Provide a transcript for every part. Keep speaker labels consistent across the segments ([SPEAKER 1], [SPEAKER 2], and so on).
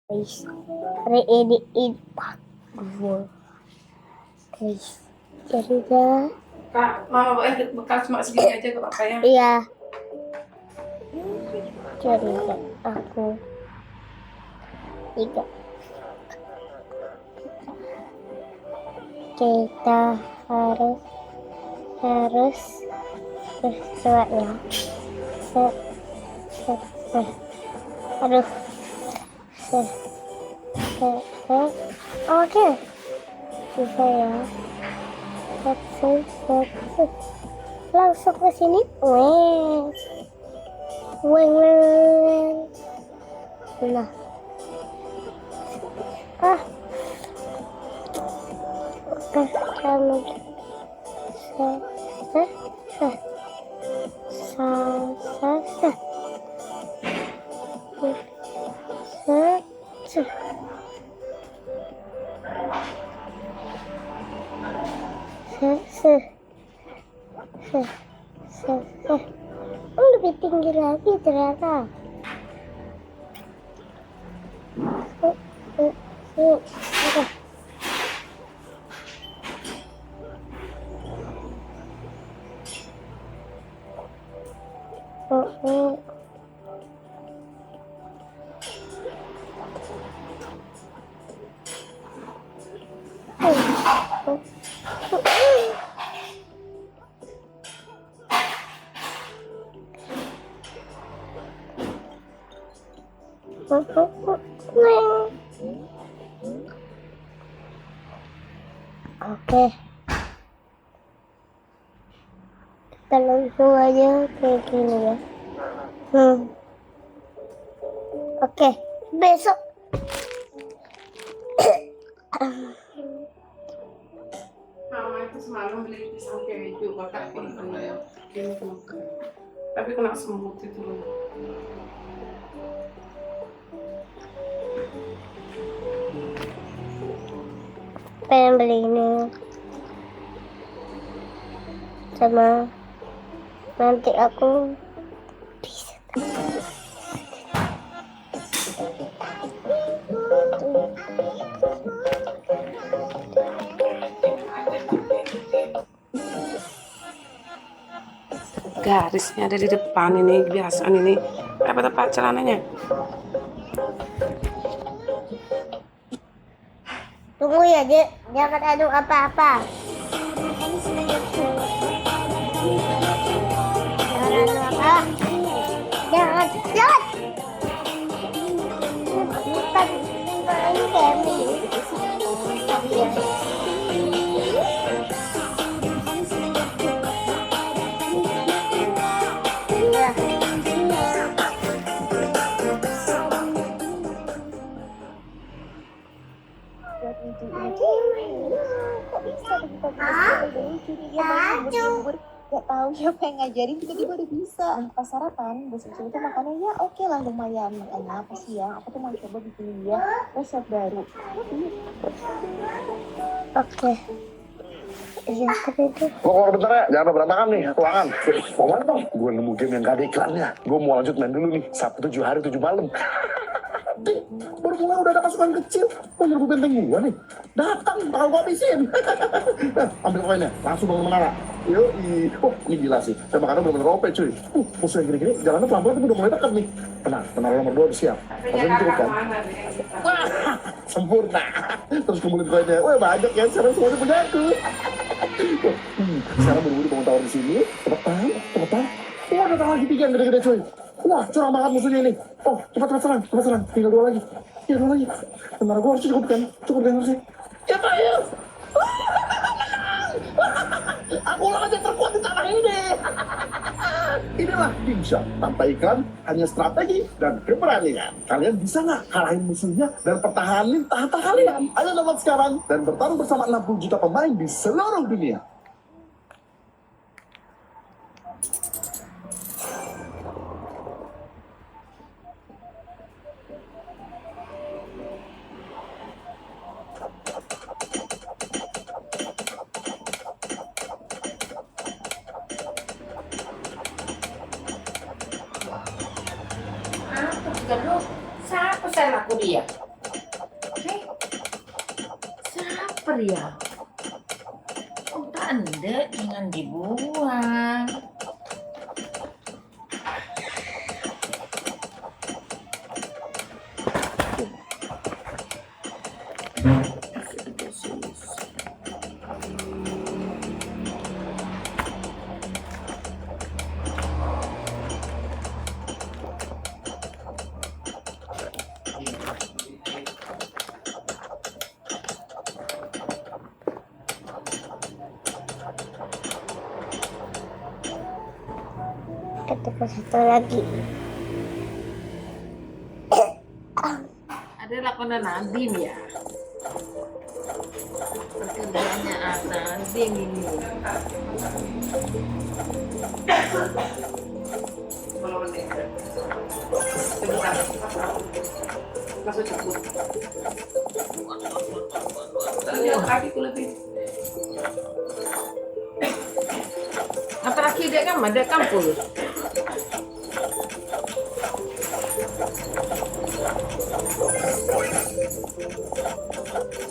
[SPEAKER 1] Guys, ready gue guys, jadi dah
[SPEAKER 2] Kak, mama bawain bekal cuma segini aja gak apa-apa ya?
[SPEAKER 1] iya, jadi aku tiga kita harus bersuara ya. Aduh, oke, bisa ya. Langsung ke sini. Nah, kamu lebih tinggi lagi ternyata. Oke, kita langsung aja kayak gini ya. Oke, besok
[SPEAKER 2] Mama itu semalam beli pisang keju, kakak ini tapi kena semut itu loh.
[SPEAKER 1] pengen beli ini sama nanti aku bisa
[SPEAKER 2] Garisnya ada di depan ini, kebiasaan ini. Apa tepat celananya?
[SPEAKER 1] tunggu ya, Dek, jangan aduk apa-apa. Jangan bukan main game.
[SPEAKER 3] Gak tahu siapa yang ngajarin, tiba-tiba udah bisa. Pas sarapan besok itu makannya ya oke lah, lumayan. Makanya apa sih ya, aku tuh mau coba bikin dia resep baru.
[SPEAKER 1] Oke. Iya, itu.
[SPEAKER 4] Lo keluar bentar ya, jangan berantakan nih ruangan. Mau dong? Gue nemu game yang gak ada iklannya. Gue mau lanjut main dulu nih, Sabtu 7 hari 7 malam. Baru mulai udah ada pasukan kecil. Mau nyerbu benteng gue nih. Datang, bakal gue habisin. Ambil koinnya, langsung bangun menara. Yoi. Oh, ini gila sih. Saya makannya bener-bener OP cuy. Musuh yang gini-gini, jalannya pelan-pelan tapi udah mulai dekat nih. Tenang, menara nomor 2 udah siap. Maksudnya cukup kan? Wah, sempurna. Terus kumpulin koinnya. Wah, banyak ya. Sekarang semuanya punya aku. Sekarang buru-buru bangun tower di sini. Cepetan. Wah, datang lagi 3 yang gede-gede cuy. Wah, curang banget musuhnya ini. Oh, cepat serang. Tinggal 2 lagi. Ya, 2 lagi. Tentara gue harus cukup kan harusnya. Ya, Pak, ya. Aku lah aja terkuat di tanah ini. Inilah Dimsum, tanpa iklan, hanya strategi dan keberanian. Kalian bisa nggak kalahin musuhnya dan pertahanin tahta kalian? Ayo download sekarang dan bertarung bersama 60 juta pemain di seluruh dunia.
[SPEAKER 2] Siapa saya laku dia?
[SPEAKER 5] diaper ya? Oh, tak ada, jangan dibuang.
[SPEAKER 1] Ketemu satu lagi.
[SPEAKER 5] Ada lakonan Nadim ya? Pekerjaannya Nadim ini.
[SPEAKER 2] Kalau menit. Sebentar. Masuk cabut. Lihat kakiku lebih.
[SPEAKER 5] Terakhir dia kan ada kampus.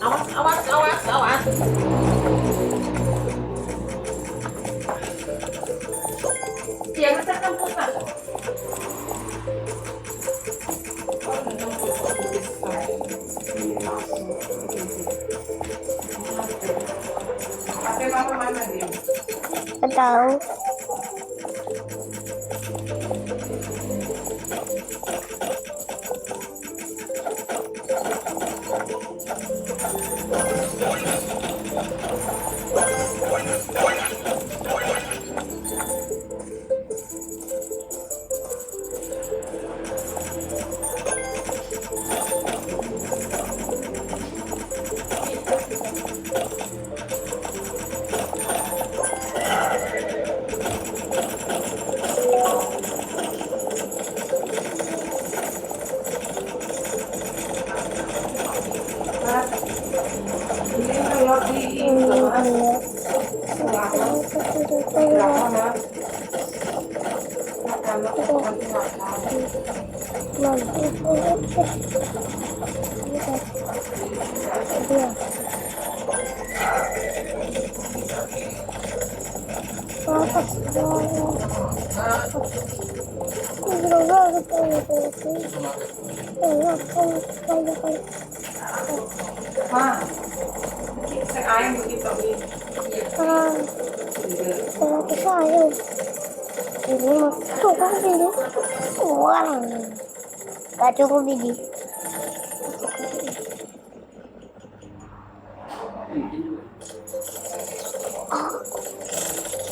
[SPEAKER 5] Awas, awas, awas, awas. Dia macam kampus kan?
[SPEAKER 2] HP mama mana dia?
[SPEAKER 1] Nggak tahu.
[SPEAKER 2] Ini kalau di saya ayam begitu nih.
[SPEAKER 1] Ternyata saya ini masuk kan ini orang gak cukup ini.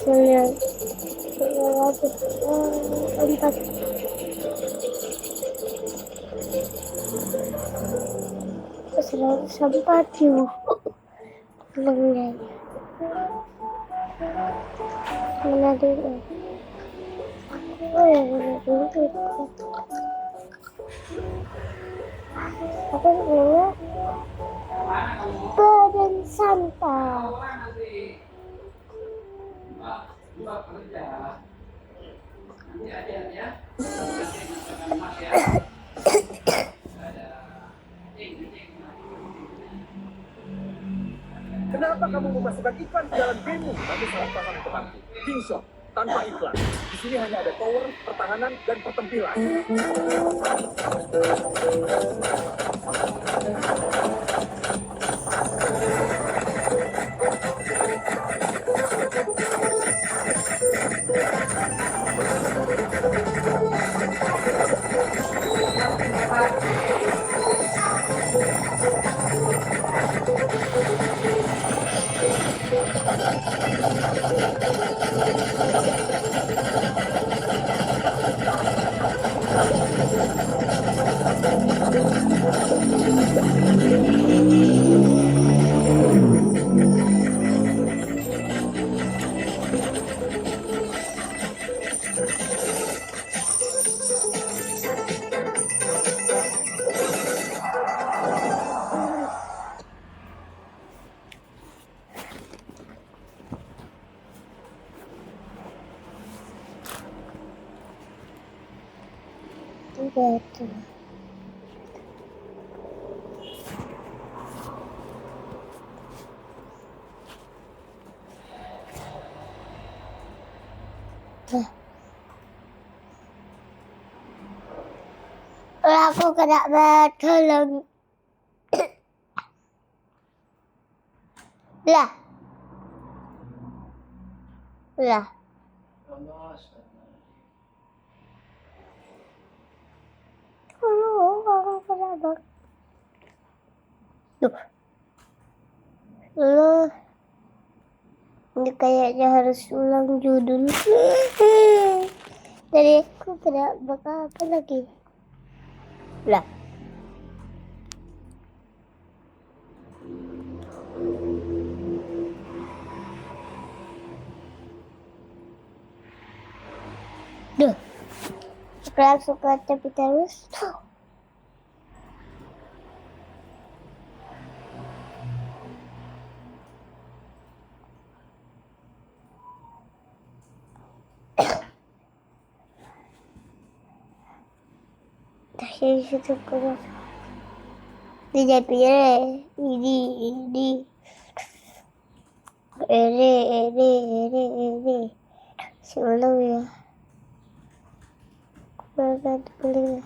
[SPEAKER 1] Sembilan, empat. Sempat yuk. Mengenai mana dulu? Oh ya, mana dulu? Apa namanya? Badan sampah.
[SPEAKER 6] Kenapa kamu memasukkan iklan ke dalam game-mu? Kamu salah paham temanku. King Shop tanpa iklan. Di sini hanya ada tower, pertahanan, dan pertempilan.
[SPEAKER 1] Gitu. Aku kena tolong. Lah. Lah. Aku kena bak. Tuh. Loh. Ini kayaknya harus ulang judul. Dari aku kena bak apa lagi? Lah. Duh. Aku langsung ke tapi terus. Dari situ keluar. Dijatuhnya ini. Ini. Sebelum ya. Banget beli.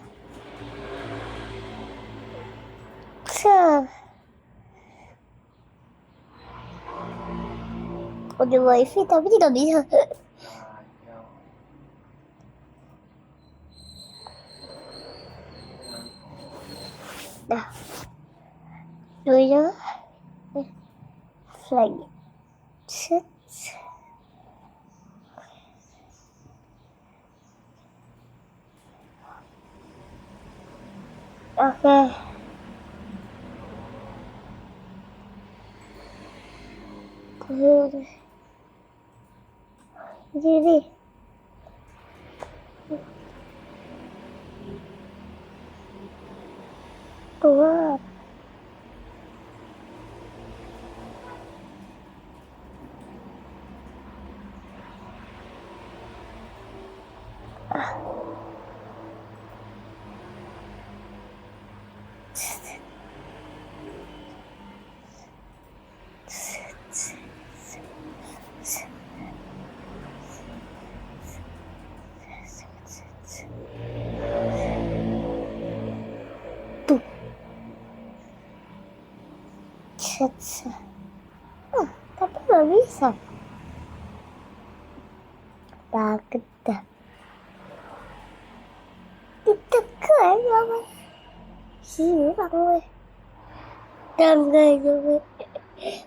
[SPEAKER 1] Udah wifi tapi tidak bisa. Dah. Dulu lagi. Set. Oke. Jadi. Keluar. Tuh. Tapi nggak bisa. Takut dah. Ditekan apa? Sini gue. Tangga juga.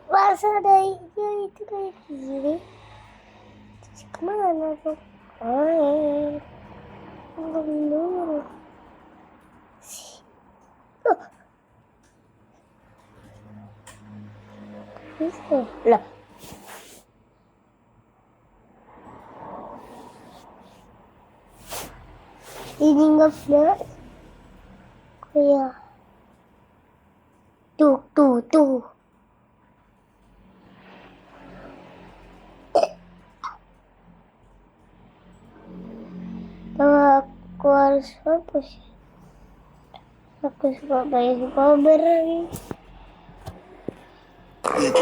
[SPEAKER 1] Masa dari itu kayak gini. Terus kemana tuh? Oh, dulu. Bisa lah. Ini nggak benar. Kayak tuh. Kalau aku harus apa sih? Aku suka main cover. You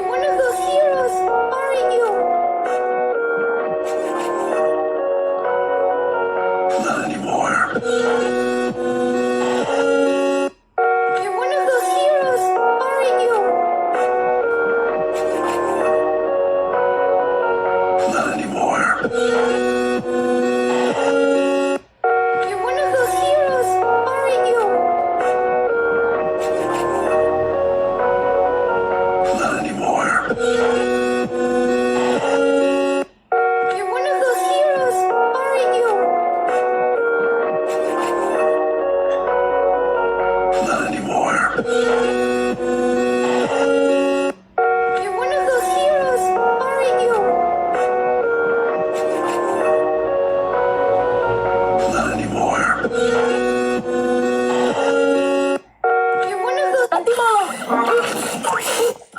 [SPEAKER 1] wanna go heroes, aren't you?
[SPEAKER 4] Not anymore.
[SPEAKER 1] You wanna go heroes, aren't you?
[SPEAKER 4] Not anymore.
[SPEAKER 1] You wanna go heroes, aren't you?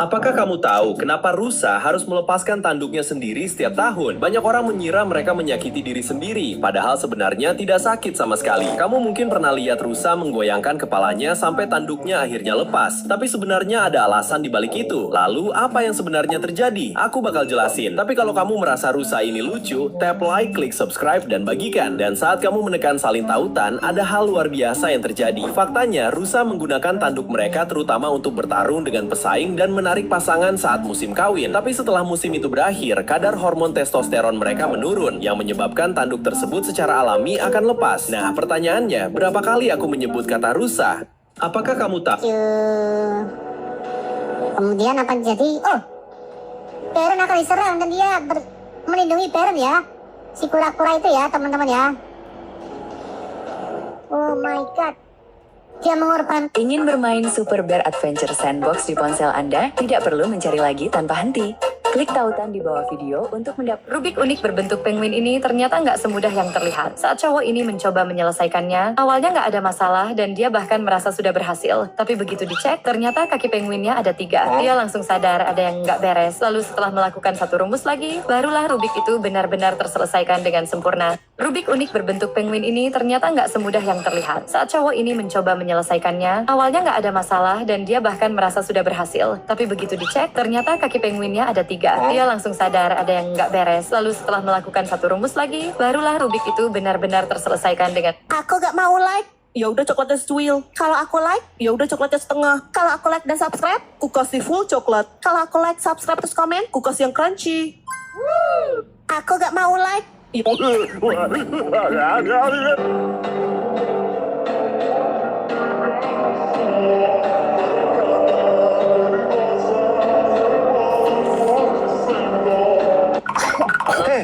[SPEAKER 7] Apakah kamu tahu kenapa rusa harus melepaskan tanduknya sendiri setiap tahun? Banyak orang mengira mereka menyakiti diri sendiri, padahal sebenarnya tidak sakit sama sekali. Kamu mungkin pernah lihat rusa menggoyangkan kepalanya sampai tanduknya akhirnya lepas. Tapi sebenarnya ada alasan di balik itu. Lalu, apa yang sebenarnya terjadi? Aku bakal jelasin. Tapi kalau kamu merasa rusa ini lucu, tap like, klik subscribe, dan bagikan. Dan saat kamu menekan salin tautan, ada hal luar biasa yang terjadi. Faktanya, rusa menggunakan tanduk mereka terutama untuk bertarung dengan pesaing dan menarik pasangan saat musim kawin. Tapi setelah musim itu berakhir, kadar hormon testosteron mereka menurun, yang menyebabkan tanduk tersebut secara alami akan lepas. Nah, pertanyaannya, berapa kali aku menyebut kata rusa? Apakah kamu tahu?
[SPEAKER 1] Kemudian apa jadi? Oh, Parent akan diserang dan dia melindungi Parent ya. Si kura-kura itu ya, teman-teman ya. Oh my god. Dia mengorbankan.
[SPEAKER 8] Ingin bermain Super Bear Adventure Sandbox di ponsel Anda? Tidak perlu mencari lagi tanpa henti. Klik tautan di bawah video untuk mendapat. Rubik unik berbentuk penguin ini ternyata nggak semudah yang terlihat. Saat cowok ini mencoba menyelesaikannya, awalnya nggak ada masalah dan dia bahkan merasa sudah berhasil. Tapi begitu dicek, ternyata kaki penguinnya ada 3. Dia langsung sadar ada yang nggak beres. Lalu setelah melakukan satu rumus lagi, barulah Rubik itu benar-benar terselesaikan dengan sempurna. Rubik unik berbentuk penguin ini ternyata nggak semudah yang terlihat. Saat cowok ini mencoba menyelesaikannya, awalnya nggak ada masalah dan dia bahkan merasa sudah berhasil. Tapi begitu dicek, ternyata kaki penguinnya ada 3. Dia langsung sadar ada yang nggak beres. Lalu setelah melakukan satu rumus lagi, barulah Rubik itu benar-benar terselesaikan dengan.
[SPEAKER 3] Aku gak mau like.
[SPEAKER 9] Ya udah coklatnya secuil.
[SPEAKER 3] Kalau aku like,
[SPEAKER 9] Ya udah coklatnya setengah.
[SPEAKER 3] kalau aku like dan subscribe,
[SPEAKER 9] Ku kasih full coklat.
[SPEAKER 3] kalau aku like, subscribe terus komen,
[SPEAKER 9] Ku kasih yang crunchy.
[SPEAKER 3] aku gak mau like.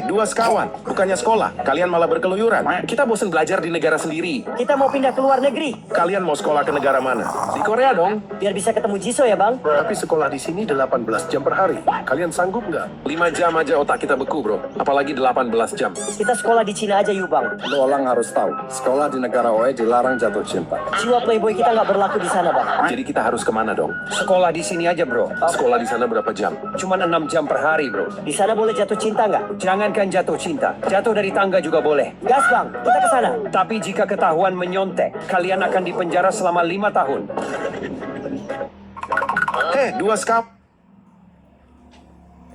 [SPEAKER 4] Dua sekawan, bukannya sekolah. Kalian malah berkeluyuran. Kita bosan belajar di negara sendiri.
[SPEAKER 10] Kita mau pindah ke luar negeri,
[SPEAKER 4] Kalian mau sekolah ke negara mana? Di Korea dong.
[SPEAKER 10] biar bisa ketemu Jisoo ya bang.
[SPEAKER 4] Tapi sekolah di sini 18 jam per hari. Kalian sanggup nggak? 5 jam aja otak kita beku, bro. Apalagi 18 jam.
[SPEAKER 10] Kita sekolah di Cina aja yuk bang.
[SPEAKER 4] Lo orang harus tahu, sekolah di negara OE dilarang jatuh cinta.
[SPEAKER 10] Jiwa playboy kita nggak berlaku di sana bang.
[SPEAKER 4] Jadi kita harus kemana dong?
[SPEAKER 6] Sekolah di sini aja bro.
[SPEAKER 4] Sekolah di sana berapa jam?
[SPEAKER 6] Cuman 6 jam per hari bro.
[SPEAKER 10] Di sana boleh jatuh cinta nggak?
[SPEAKER 6] Jangankan jatuh cinta, jatuh dari tangga juga boleh.
[SPEAKER 10] Gas bang, kita ke sana.
[SPEAKER 6] Tapi jika ketahuan menyontek, kalian akan dipenjara selama 5 tahun.
[SPEAKER 4] Dua sekawan.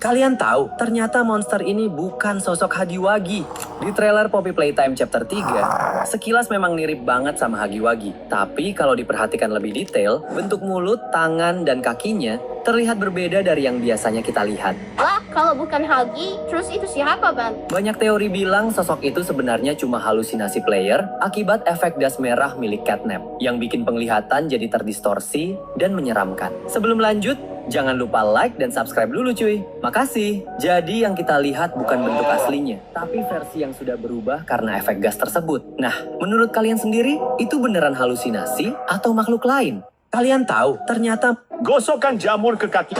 [SPEAKER 7] Kalian tahu, ternyata monster ini bukan sosok Hagiwagi. Di trailer Poppy Playtime Chapter 3, sekilas memang mirip banget sama Hagiwagi. Tapi kalau diperhatikan lebih detail, bentuk mulut, tangan, dan kakinya terlihat berbeda dari yang biasanya kita lihat.
[SPEAKER 1] Wah, kalau bukan Hagi, terus itu siapa, Bang?
[SPEAKER 7] Banyak teori bilang sosok itu sebenarnya cuma halusinasi player akibat efek gas merah milik catnap yang bikin penglihatan jadi terdistorsi dan menyeramkan. Sebelum lanjut, jangan lupa like dan subscribe dulu cuy. Makasih. Jadi yang kita lihat bukan bentuk aslinya, tapi versi yang sudah berubah karena efek gas tersebut. Nah, menurut kalian sendiri, itu beneran halusinasi atau makhluk lain? Kalian tahu, ternyata
[SPEAKER 4] Gosokkan jamur ke kaki.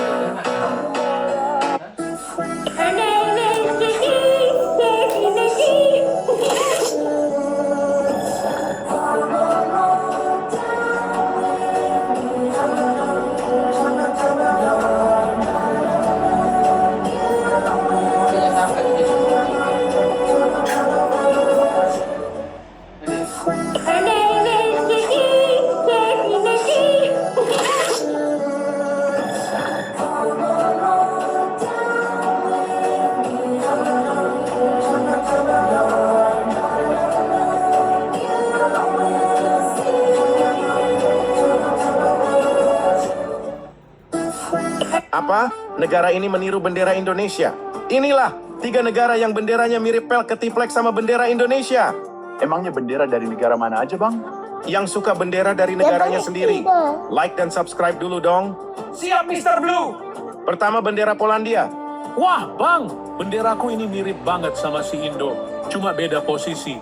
[SPEAKER 4] Apa? Negara ini meniru bendera Indonesia. Inilah 3 negara yang benderanya mirip pel ketiplek sama bendera Indonesia.
[SPEAKER 6] Emangnya bendera dari negara mana aja bang?
[SPEAKER 4] Yang suka bendera dari negaranya sendiri, like dan subscribe dulu dong.
[SPEAKER 6] Siap Mr. Blue.
[SPEAKER 4] Pertama bendera Polandia.
[SPEAKER 11] Wah bang, benderaku ini mirip banget sama si Indo, cuma beda posisi.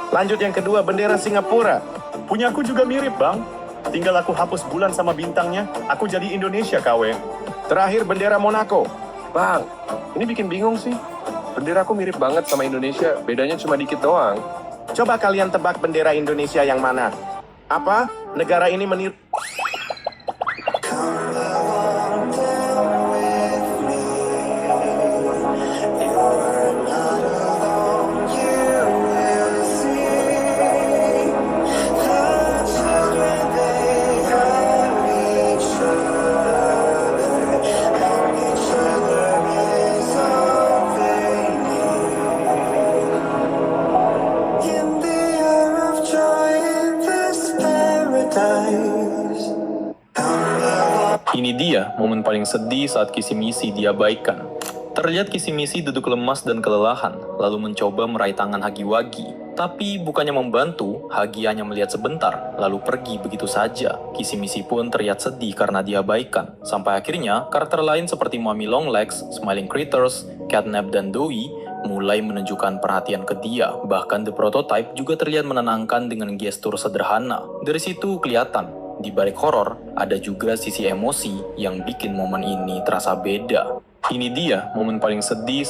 [SPEAKER 4] Lanjut yang kedua bendera Singapura.
[SPEAKER 6] Punyaku juga mirip bang. Tinggal aku hapus bulan sama bintangnya, aku jadi Indonesia KW.
[SPEAKER 4] Terakhir bendera Monaco.
[SPEAKER 12] Bang, ini bikin bingung sih. Benderaku mirip banget sama Indonesia, bedanya cuma dikit doang.
[SPEAKER 4] Coba kalian tebak bendera Indonesia yang mana? Apa? Negara ini meniru...
[SPEAKER 13] Ini dia momen paling sedih saat Kishimizi diabaikan. Terlihat Kishimizi duduk lemas dan kelelahan, lalu mencoba meraih tangan Hagiwagi. Tapi bukannya membantu, Hagi hanya melihat sebentar, lalu pergi begitu saja. Kishimizi pun terlihat sedih karena diabaikan. Sampai akhirnya, karakter lain seperti Mami Longlegs, Smiling Critters, Catnap, dan Doi mulai menunjukkan perhatian ke dia. Bahkan The Prototype juga terlihat menenangkan dengan gestur sederhana. Dari situ kelihatan, di balik horor, ada juga sisi emosi yang bikin momen ini terasa beda. Ini dia momen paling sedih.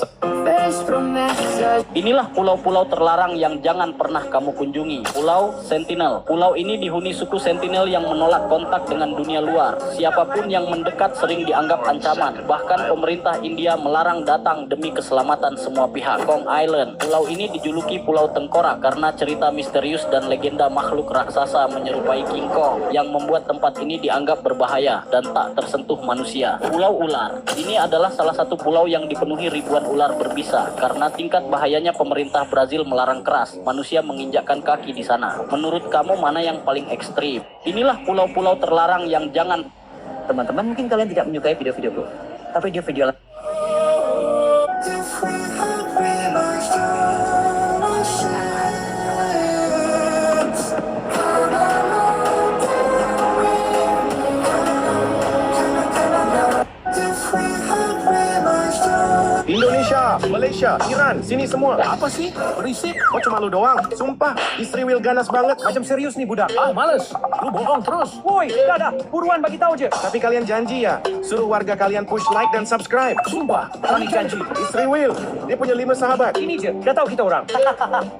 [SPEAKER 14] Inilah pulau-pulau terlarang yang jangan pernah kamu kunjungi. Pulau Sentinel. Pulau ini dihuni suku Sentinel yang menolak kontak dengan dunia luar. Siapapun yang mendekat sering dianggap ancaman. Bahkan pemerintah India melarang datang demi keselamatan semua pihak. Kong Island. Pulau ini dijuluki Pulau Tengkorak karena cerita misterius dan legenda makhluk raksasa menyerupai King Kong yang membuat tempat ini dianggap berbahaya dan tak tersentuh manusia. Pulau Ular. Ini adalah salah satu pulau yang dipenuhi ribuan ular berbisa. Karena tingkat bahayanya pemerintah Brazil melarang keras manusia menginjakkan kaki di sana. Menurut kamu mana yang paling ekstrim? Inilah pulau-pulau terlarang yang jangan...
[SPEAKER 10] Teman-teman, mungkin kalian tidak menyukai video-video gue, tapi video-video
[SPEAKER 4] Indonesia, Malaysia, Iran, sini semua.
[SPEAKER 11] Apa sih? Berisik.
[SPEAKER 4] Oh cuma lu doang? Sumpah, istri Will ganas banget.
[SPEAKER 10] macam serius nih budak.
[SPEAKER 11] Ah, males. Lu bohong terus.
[SPEAKER 10] Woi, dah, buruan bagi tahu je.
[SPEAKER 4] Tapi kalian janji ya, suruh warga kalian push like dan subscribe.
[SPEAKER 11] Sumpah, kami janji.
[SPEAKER 4] Istri Will, dia punya 5 sahabat.
[SPEAKER 10] Ini je, dah tahu kita orang.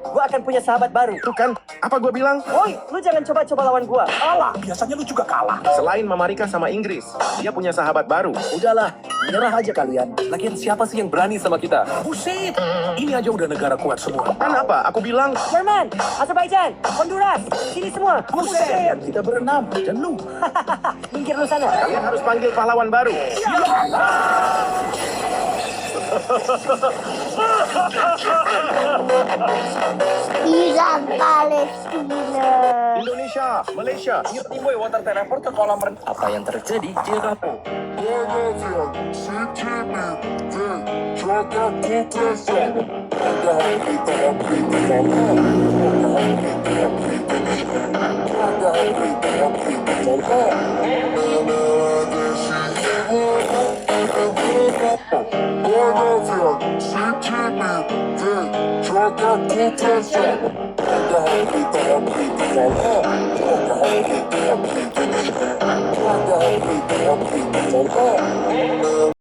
[SPEAKER 10] Gua akan punya sahabat baru.
[SPEAKER 4] Tuh kan, apa gua bilang?
[SPEAKER 10] Woi, lu jangan coba-coba lawan gua.
[SPEAKER 11] Alah, biasanya lu juga kalah.
[SPEAKER 4] Selain Mama Rika sama Inggris, dia punya sahabat baru.
[SPEAKER 6] Udahlah, nyerah aja kalian.
[SPEAKER 12] Lagian siapa sih yang berani sama kita?
[SPEAKER 11] Buset. Ini aja udah negara kuat semua.
[SPEAKER 4] Kan apa? Aku bilang,
[SPEAKER 10] Jerman, Azerbaijan, Honduras, sini semua.
[SPEAKER 11] Buset.
[SPEAKER 6] Kita berenam, dan lu.
[SPEAKER 10] Minggir lu sana.
[SPEAKER 4] kalian harus panggil pahlawan baru.
[SPEAKER 1] Iran Palestina.
[SPEAKER 4] Indonesia, Malaysia,
[SPEAKER 6] Timbul water teleport ke kolam renang.
[SPEAKER 10] Apa yang terjadi di kamu?